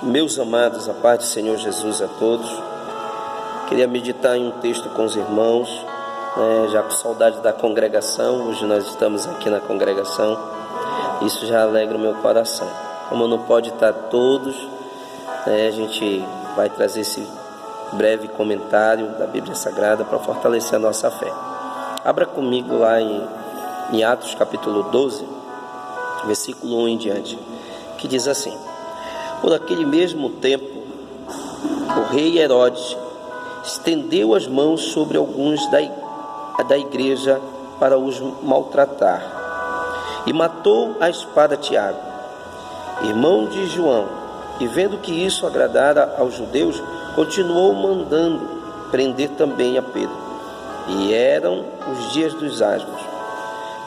Meus amados, a paz do Senhor Jesus a todos. Queria meditar em um texto com os irmãos, já com saudade da congregação. Hoje nós estamos aqui na congregação. Isso já alegra o meu coração. Como não pode estar todos, a gente vai trazer esse breve comentário da Bíblia Sagrada para fortalecer a nossa fé. Abra comigo lá em Atos capítulo 12, versículo 1 em diante, que diz assim: Por aquele mesmo tempo, o rei Herodes estendeu as mãos sobre alguns da igreja para os maltratar, e matou à espada Tiago, irmão de João. E vendo que isso agradara aos judeus, continuou mandando prender também a Pedro. E eram os dias dos asmos.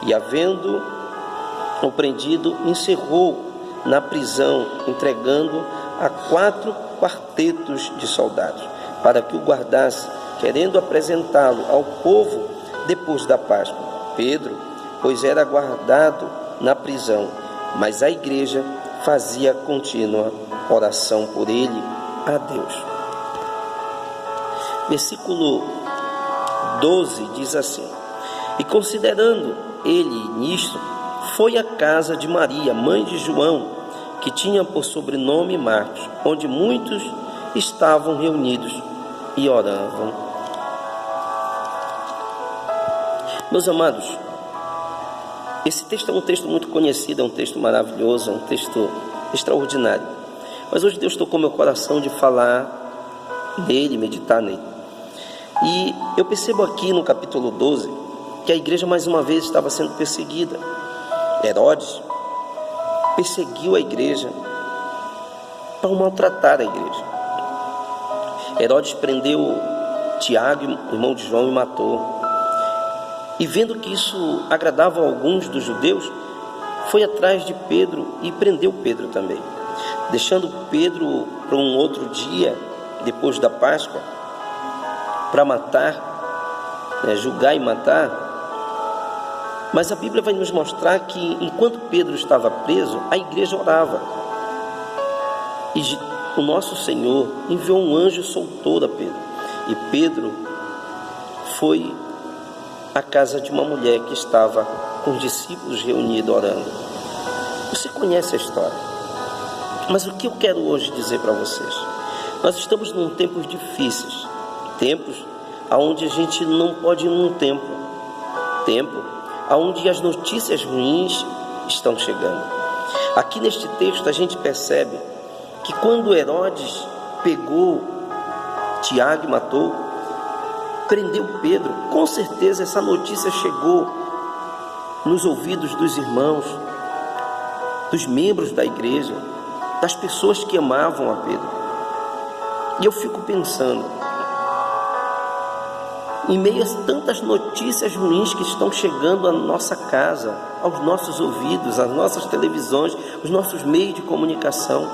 E havendo-o prendido, encerrou na prisão, entregando a 4 quartetos de soldados, para que o guardasse, querendo apresentá-lo ao povo depois da Páscoa. Pedro, pois era guardado na prisão, mas a igreja fazia contínua oração por ele a Deus. Versículo 12 diz assim: E considerando ele nisto, foi à casa de Maria, mãe de João, que tinha por sobrenome Marcos, onde muitos estavam reunidos e oravam. Meus amados, esse texto é um texto muito conhecido, é um texto maravilhoso, é um texto extraordinário. Mas hoje Deus tocou meu coração de falar nele, meditar nele. E eu percebo aqui no capítulo 12 que a igreja mais uma vez estava sendo perseguida. Herodes perseguiu a igreja para maltratar a igreja. Herodes prendeu Tiago, irmão de João, e matou. E vendo que isso agradava a alguns dos judeus, foi atrás de Pedro e prendeu Pedro também, deixando Pedro para um outro dia, depois da Páscoa, para matar, julgar e matar. Mas a Bíblia vai nos mostrar que enquanto Pedro estava preso, a igreja orava. E o nosso Senhor enviou um anjo, soltou a Pedro. E Pedro foi à casa de uma mulher que estava com os discípulos reunidos orando. Você conhece a história. Mas o que eu quero hoje dizer para vocês? Nós estamos num tempos difíceis. Tempos onde a gente não pode ir num tempo onde as notícias ruins estão chegando. Aqui neste texto a gente percebe que quando Herodes pegou Tiago e matou, prendeu Pedro, com certeza essa notícia chegou nos ouvidos dos irmãos, dos membros da igreja, das pessoas que amavam a Pedro. E eu fico pensando, em meio a tantas notícias ruins que estão chegando à nossa casa, aos nossos ouvidos, às nossas televisões, os nossos meios de comunicação,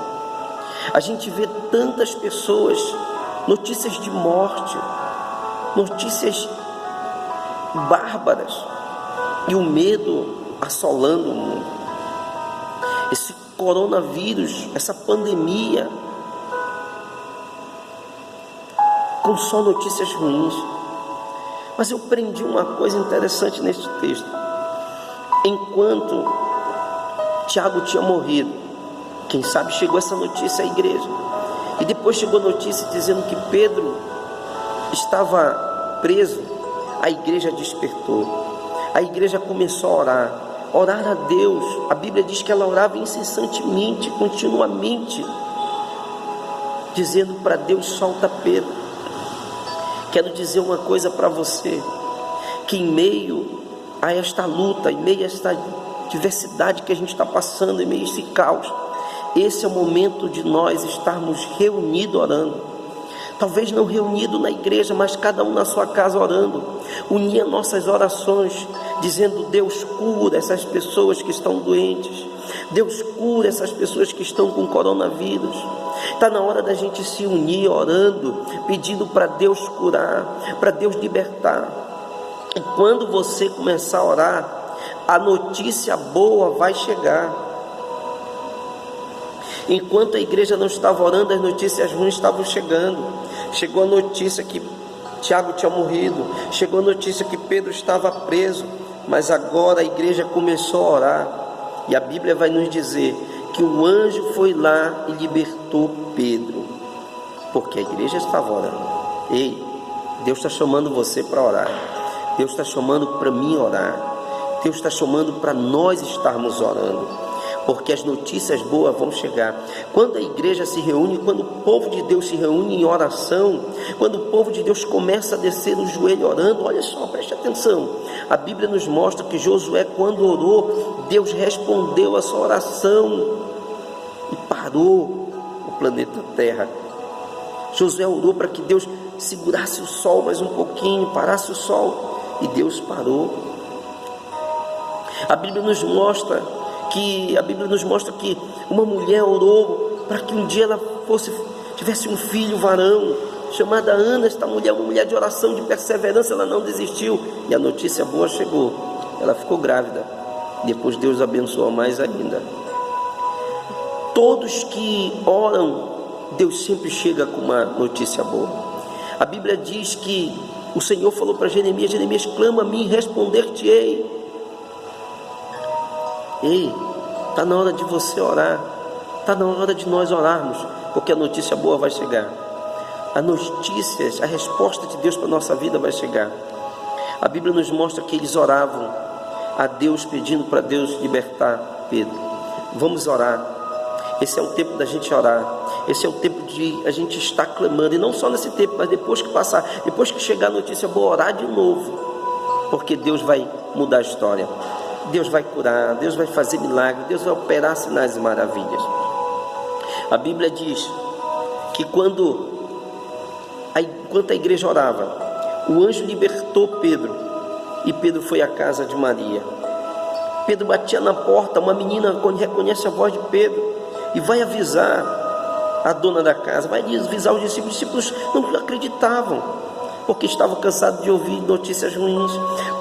a gente vê tantas pessoas, notícias de morte, notícias bárbaras, e o medo assolando o mundo. Esse coronavírus, essa pandemia, com só notícias ruins. Mas eu aprendi uma coisa interessante neste texto. Enquanto Tiago tinha morrido, quem sabe chegou essa notícia à igreja, e depois chegou notícia dizendo que Pedro estava preso, a igreja despertou, a igreja começou a orar a Deus. A Bíblia diz que ela orava incessantemente, continuamente, dizendo para Deus: solta Pedro. Quero dizer uma coisa para você, que em meio a esta luta, em meio a esta diversidade que a gente está passando, em meio a esse caos, esse é o momento de nós estarmos reunidos orando. Talvez não reunido na igreja, mas cada um na sua casa orando, unir nossas orações, dizendo: Deus, cura essas pessoas que estão doentes, Deus, cura essas pessoas que estão com coronavírus. Está na hora da gente se unir orando, pedindo para Deus curar, para Deus libertar. E quando você começar a orar, a notícia boa vai chegar. Enquanto a igreja não estava orando, as notícias ruins estavam chegando. Chegou a notícia que Tiago tinha morrido, chegou a notícia que Pedro estava preso, mas agora a igreja começou a orar, e a Bíblia vai nos dizer que o anjo foi lá e libertou Pedro, porque a igreja estava orando. Ei, Deus está chamando você para orar, Deus está chamando para mim orar, Deus está chamando para nós estarmos orando, porque as notícias boas vão chegar. Quando a igreja se reúne, quando o povo de Deus se reúne em oração, quando o povo de Deus começa a descer no joelho orando, olha só, preste atenção, a Bíblia nos mostra que Josué, quando orou, Deus respondeu a sua oração e parou o planeta Terra. Josué orou para que Deus segurasse o sol mais um pouquinho, parasse o sol, e Deus parou. A Bíblia nos mostra que uma mulher orou para que um dia ela tivesse um filho varão, chamada Ana. Esta mulher, uma mulher de oração, de perseverança, ela não desistiu, e a notícia boa chegou, ela ficou grávida. Depois Deus abençoou mais ainda. Todos que oram, Deus sempre chega com uma notícia boa. A Bíblia diz que o Senhor falou para Jeremias: Jeremias, clama a mim, responder-te-ei. Ei, está na hora de você orar, está na hora de nós orarmos, porque a notícia boa vai chegar. A resposta de Deus para a nossa vida vai chegar. A Bíblia nos mostra que eles oravam a Deus, pedindo para Deus libertar Pedro. Vamos orar. Esse é o tempo da gente orar. Esse é o tempo de a gente estar clamando, e não só nesse tempo, mas depois que passar, depois que chegar a notícia boa, orar de novo, porque Deus vai mudar a história. Deus vai curar, Deus vai fazer milagres, Deus vai operar sinais e maravilhas. A Bíblia diz que enquanto a igreja orava, o anjo libertou Pedro, e Pedro foi à casa de Maria. Pedro batia na porta, uma menina reconhece a voz de Pedro e vai avisar a dona da casa, vai avisar os discípulos. Os discípulos não acreditavam, porque estavam cansados de ouvir notícias ruins.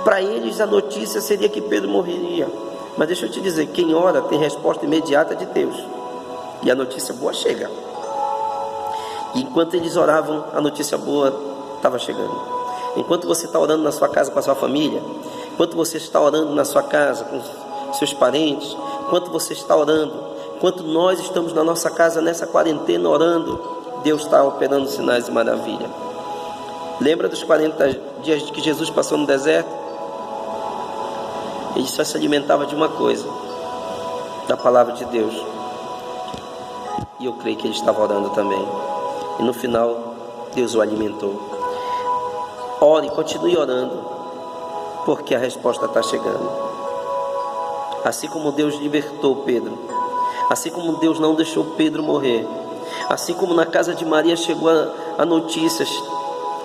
Para eles a notícia seria que Pedro morreria. Mas deixa eu te dizer, quem ora tem resposta imediata de Deus, e a notícia boa chega. E enquanto eles oravam, a notícia boa estava chegando. Enquanto você está orando na sua casa com a sua família, enquanto você está orando na sua casa com seus parentes, enquanto você está orando, enquanto nós estamos na nossa casa nessa quarentena orando, Deus está operando sinais de maravilha. Lembra dos 40 dias que Jesus passou no deserto? Ele só se alimentava de uma coisa, da palavra de Deus. E eu creio que ele estava orando também. E no final, Deus o alimentou. Ore, continue orando, porque a resposta está chegando. Assim como Deus libertou Pedro, assim como Deus não deixou Pedro morrer, assim como na casa de Maria chegou a notícias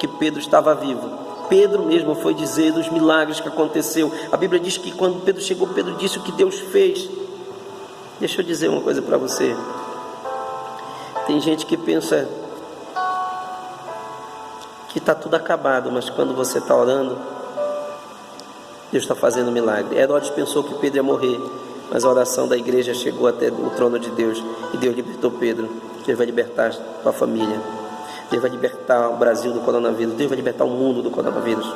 que Pedro estava vivo, Pedro mesmo foi dizer dos milagres que aconteceu. A Bíblia diz que quando Pedro chegou, Pedro disse o que Deus fez. Deixa eu dizer uma coisa para você. Tem gente que pensa que está tudo acabado, mas quando você está orando, Deus está fazendo um milagre. Herodes pensou que Pedro ia morrer, mas a oração da igreja chegou até o trono de Deus, e Deus libertou Pedro. Deus vai libertar a tua família, Deus vai libertar o Brasil do coronavírus, Deus vai libertar o mundo do coronavírus.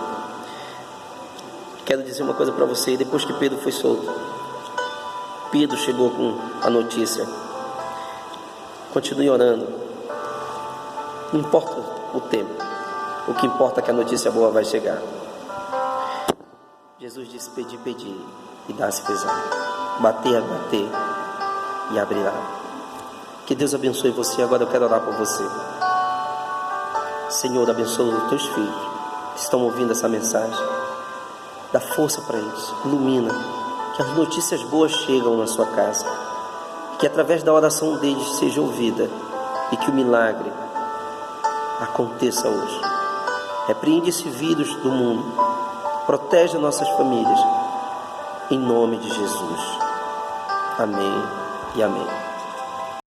Quero dizer uma coisa para você. Depois que Pedro foi solto, Pedro chegou com a notícia. Continue orando, não importa o tempo, o que importa é que a notícia boa vai chegar. Jesus disse: pedir, pedir, e dar-se-vos-á. Bater, bater, e abrirá. Que Deus abençoe você. Agora eu quero orar por você. Senhor, abençoa os teus filhos que estão ouvindo essa mensagem. Dá força para eles, ilumina, que as notícias boas chegam na sua casa, que através da oração deles seja ouvida, e que o milagre aconteça hoje. Repreende esse vírus do mundo, protege nossas famílias, em nome de Jesus. Amém e amém.